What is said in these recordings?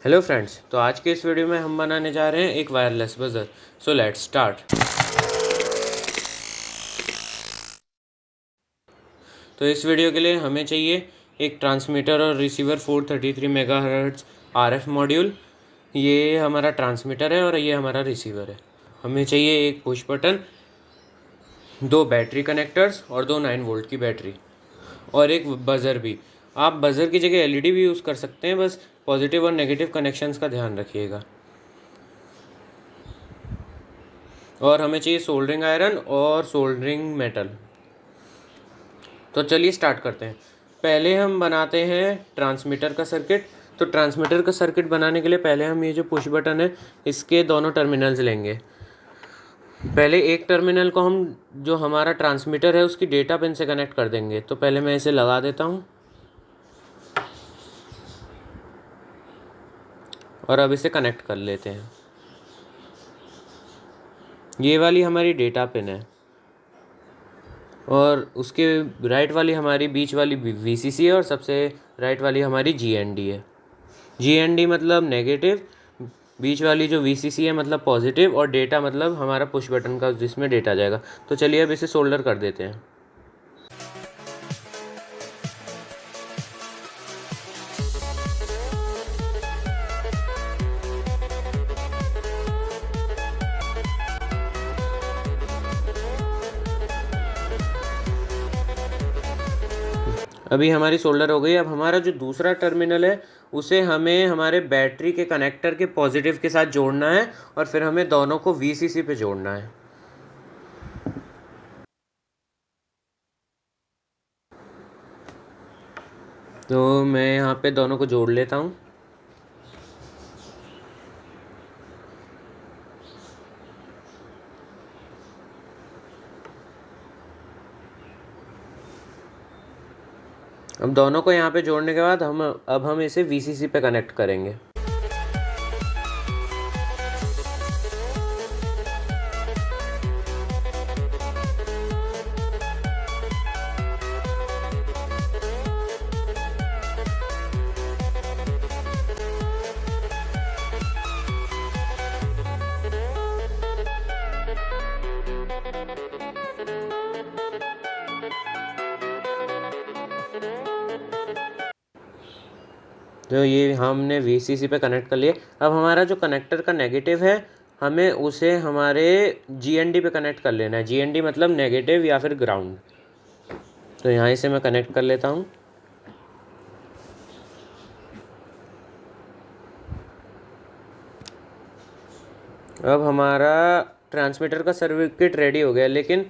Hello friends, तो आज के इस वीडियो में हम बनाने जा रहे हैं एक wireless buzzer. So let's start. तो इस वीडियो के लिए हमें चाहिए एक ट्रांसमीटर और रिसीवर 433 मेगाहर्ट्ज़ आरएफ मॉड्यूल। ये हमारा ट्रांसमीटर है और ये हमारा रिसीवर है। हमें चाहिए एक पुश बटन, दो बैटरी कनेक्टर्स और दो 9 वोल्ट की बैटरी और एक बज़र भी। आप बज़र की जगह एलईडी भी यूज़ कर सकते हैं, बस पॉजिटिव और नेगेटिव कनेक्शंस का ध्यान रखिएगा। और हमें चाहिए सोल्डरिंग आयरन और सोल्डरिंग मेटल। तो चलिए स्टार्ट करते हैं। पहले हम बनाते हैं ट्रांसमीटर का सर्किट। तो ट्रांसमीटर का सर्किट बनाने के लिए पहले हम ये जो पुश बटन है इसके दोनों टर्मिनल्स लेंगे। पहले एक टर्मिनल को हम जो हमारा ट्रांसमीटर है उसकी डेटा पिन से कनेक्ट कर देंगे। तो पहले मैं इसे लगा देता हूँ और अब इसे कनेक्ट कर लेते हैं। ये वाली हमारी डेटा पिन है और उसके राइट वाली हमारी बीच वाली वीसीसी है और सबसे राइट वाली हमारी जीएनडी है। जीएनडी मतलब नेगेटिव, बीच वाली जो वीसीसी है मतलब पॉजिटिव और डेटा मतलब हमारा पुश बटन का जिसमें डेटा जाएगा। तो चलिए अब इसे सोल्डर कर देते हैं। अभी हमारी सोल्डर हो गई। अब हमारा जो दूसरा टर्मिनल है उसे हमें हमारे बैटरी के कनेक्टर के पॉजिटिव के साथ जोड़ना है और फिर हमें दोनों को वीसीसी पे जोड़ना है। तो मैं यहाँ पे दोनों को जोड़ लेता हूँ। अब दोनों को यहाँ पे जोड़ने के बाद हम इसे वीसीसी पे कनेक्ट करेंगे। तो ये हमने वीसीसी पे कनेक्ट कर लिया। अब हमारा जो कनेक्टर का नेगेटिव है हमें उसे हमारे जीएनडी पे कनेक्ट कर लेना है। जीएनडी मतलब नेगेटिव या फिर ग्राउंड। तो यहाँ से मैं कनेक्ट कर लेता हूँ। अब हमारा ट्रांसमीटर का सर्किट रेडी हो गया, लेकिन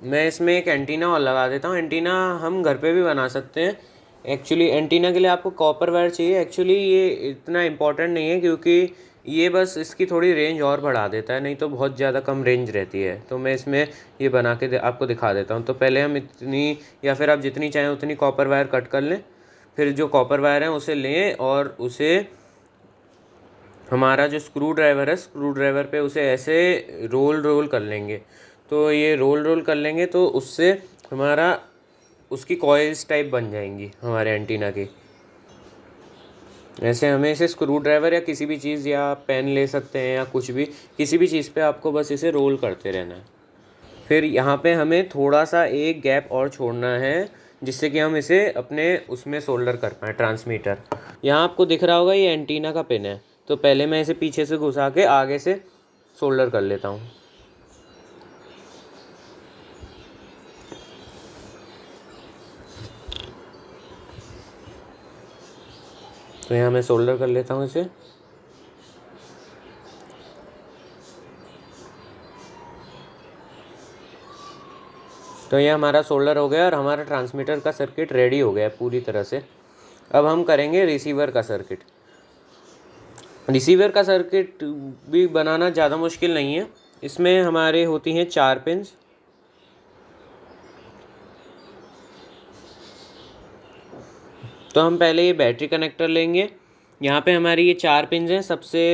मैं इसमें एक एंटीना और लगा देता हूँ। एंटीना हम घर पे भी बना सकते हैं। एक्चुअली एंटीना के लिए आपको कॉपर वायर चाहिए। एक्चुअली ये इतना इम्पोर्टेंट नहीं है क्योंकि ये बस इसकी थोड़ी रेंज और बढ़ा देता है, नहीं तो बहुत ज़्यादा कम रेंज रहती है। तो मैं इसमें ये बना के आपको दिखा देता हूँ। तो पहले हम इतनी या फिर आप जितनी चाहें उतनी कॉपर वायर कट कर लें। फिर जो कॉपर वायर है उसे लें और उसे हमारा जो स्क्रू ड्राइवर है स्क्रू ड्राइवर पे उसे ऐसे रोल कर लेंगे। तो ये रोल कर लेंगे तो उससे हमारा उसकी कॉइल्स टाइप बन जाएंगी हमारे एंटीना की। ऐसे हमें इसे स्क्रू ड्राइवर या किसी भी चीज़ या पेन ले सकते हैं या कुछ भी, किसी भी चीज़ पे आपको बस इसे रोल करते रहना है। फिर यहाँ पे हमें थोड़ा सा एक गैप और छोड़ना है जिससे कि हम इसे अपने उसमें सोल्डर कर पाएँ ट्रांसमीटर। यहाँ आपको दिख रहा होगा ये एंटीना का पिन है। तो पहले मैं इसे पीछे से घुसा के आगे से सोल्डर कर लेता हूँ। तो यहाँ मैं सोल्डर कर लेता हूँ इसे। तो ये हमारा सोल्डर हो गया और हमारा ट्रांसमीटर का सर्किट रेडी हो गया पूरी तरह से। अब हम करेंगे रिसीवर का सर्किट। रिसीवर का सर्किट भी बनाना ज़्यादा मुश्किल नहीं है। इसमें हमारे होती हैं 4 पिन्स। तो हम पहले ये बैटरी कनेक्टर लेंगे। यहाँ पे हमारी ये 4 पिन्स हैं। सबसे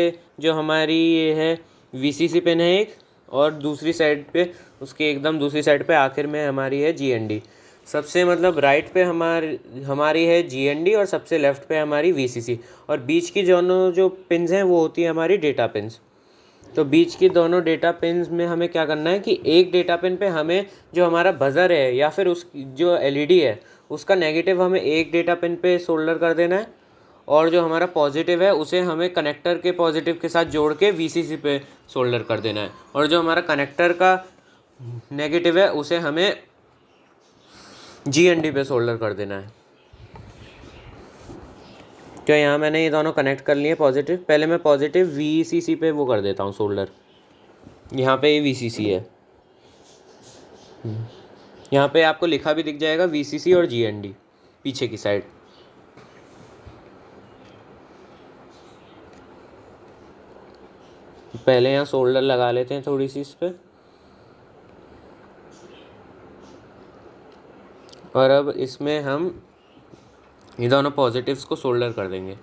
जो हमारी ये है वीसीसी पिन है एक, और दूसरी साइड पे उसके एकदम दूसरी साइड पे आखिर में हमारी है जीएनडी। सबसे मतलब राइट पे हमारी है जीएनडी और सबसे लेफ्ट पे हमारी वीसीसी, और बीच की दोनों जो पिन्स हैं वो होती है हमारी डेटा पिन्स। तो बीच की दोनों डेटा पिन्स में हमें क्या करना है कि एक डेटा पिन पे हमें जो हमारा बज़र है या फिर उस जो एलईडी है उसका नेगेटिव हमें एक डेटा पिन पे सोल्डर कर देना है, और जो हमारा पॉजिटिव है उसे हमें कनेक्टर के पॉजिटिव के साथ जोड़ के वीसीसी पे सोल्डर कर देना है, और जो हमारा कनेक्टर का नेगेटिव है उसे हमें जीएनडी पे सोल्डर कर देना है। तो यहाँ मैंने ये दोनों कनेक्ट कर लिए पॉजिटिव। पहले मैं पॉजिटिव वीसीसी पे वो कर देता हूँ सोल्डर। यहाँ पे ये वीसीसी है, यहाँ पे आपको लिखा भी दिख जाएगा वीसीसी और जीएनडी पीछे की साइड। पहले यहाँ सोल्डर लगा लेते हैं थोड़ी सी इस पर, और अब इसमें हम ये दोनों पॉजिटिव्स को सोल्डर कर देंगे।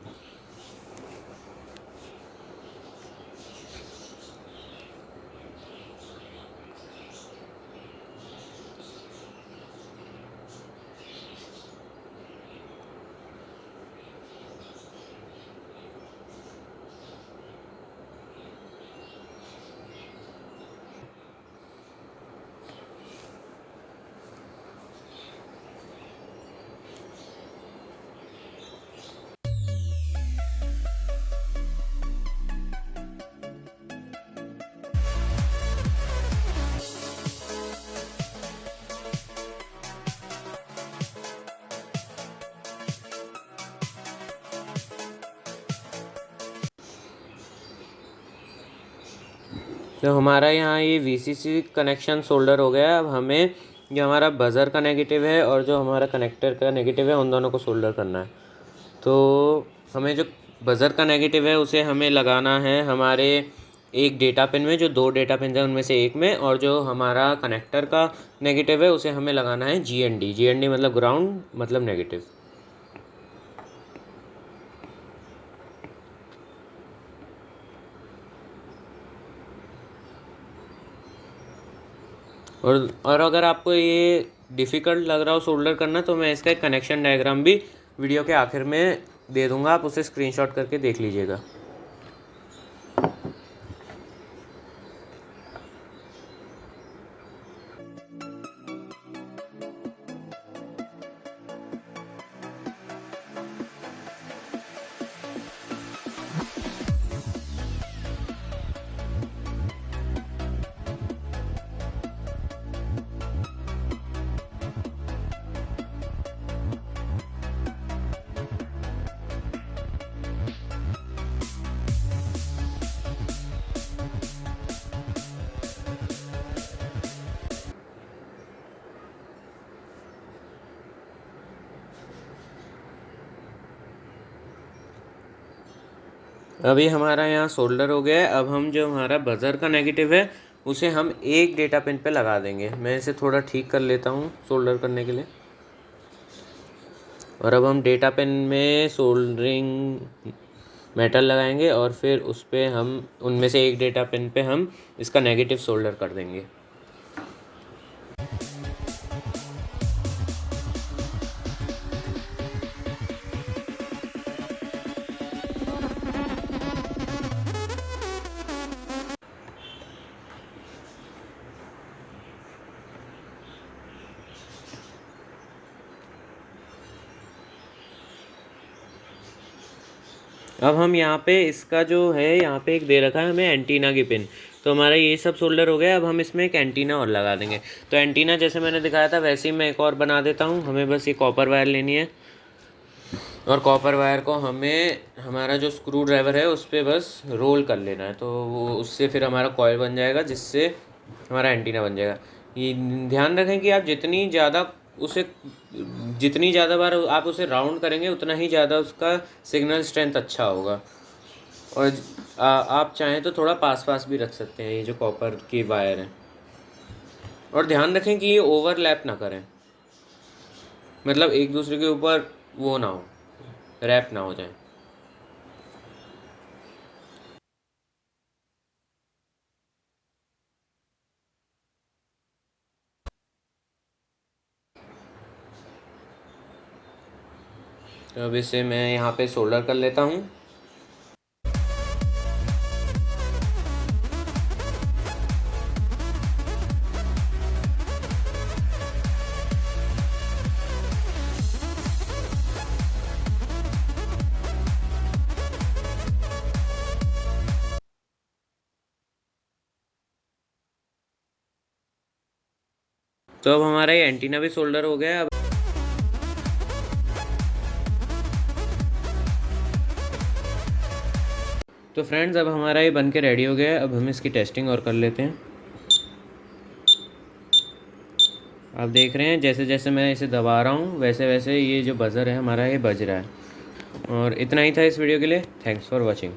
तो हमारा यहाँ ये वीसीसी कनेक्शन सोल्डर हो गया। अब हमें जो हमारा बज़र का नेगेटिव है और जो हमारा कनेक्टर का नेगेटिव है उन दोनों को सोल्डर करना है। तो हमें जो बज़र का नेगेटिव है उसे हमें लगाना है हमारे एक डेटा पिन में, जो दो डेटा पिन है उनमें से एक में, और जो हमारा कनेक्टर का नेगेटिव है उसे हमें लगाना है जीएनडी। जीएनडी मतलब ग्राउंड, मतलब नेगेटिव। और अगर आपको ये डिफ़िकल्ट लग रहा हो सोल्डर करना, तो मैं इसका एक कनेक्शन डायग्राम भी वीडियो के आखिर में दे दूँगा, आप उसे स्क्रीनशॉट करके देख लीजिएगा। अभी हमारा यहाँ सोल्डर हो गया है। अब हम जो हमारा बज़र का नेगेटिव है उसे हम एक डेटा पिन पे लगा देंगे। मैं इसे थोड़ा ठीक कर लेता हूँ सोल्डर करने के लिए। और अब हम डेटा पिन में सोल्डरिंग मेटल लगाएंगे और फिर उस पर हम उनमें से एक डेटा पिन पे हम इसका नेगेटिव सोल्डर कर देंगे। अब हम यहाँ पे इसका जो है यहाँ पे एक दे रखा है हमें एंटीना की पिन। तो हमारा ये सब सोल्डर हो गया। अब हम इसमें एक एंटीना और लगा देंगे। तो एंटीना जैसे मैंने दिखाया था वैसे ही मैं एक और बना देता हूँ। हमें बस ये कॉपर वायर लेनी है, और कॉपर वायर को हमें हमारा जो स्क्रू ड्राइवर है उस पर बस रोल कर लेना है। तो वो उससे फिर हमारा कॉइल बन जाएगा, जिससे हमारा एंटीना बन जाएगा। ये ध्यान रखें कि आप जितनी ज़्यादा बार आप उसे राउंड करेंगे उतना ही ज़्यादा उसका सिग्नल स्ट्रेंथ अच्छा होगा। और आप चाहें तो थोड़ा पास पास भी रख सकते हैं ये जो कॉपर की वायर है। और ध्यान रखें कि ये ओवरलैप ना करें, मतलब एक दूसरे के ऊपर वो ना हो, रैप ना हो जाए। तो अब इसे मैं यहाँ पे सोल्डर कर लेता हूँ। तो अब हमारा ये एंटीना भी सोल्डर हो गया। अब तो फ्रेंड्स, अब हमारा ये बन के रेडी हो गया है। अब हम इसकी टेस्टिंग और कर लेते हैं। आप देख रहे हैं जैसे जैसे मैं इसे दबा रहा हूँ वैसे वैसे ये जो बज़र है हमारा ये बज रहा है। और इतना ही था इस वीडियो के लिए। Thanks for watching.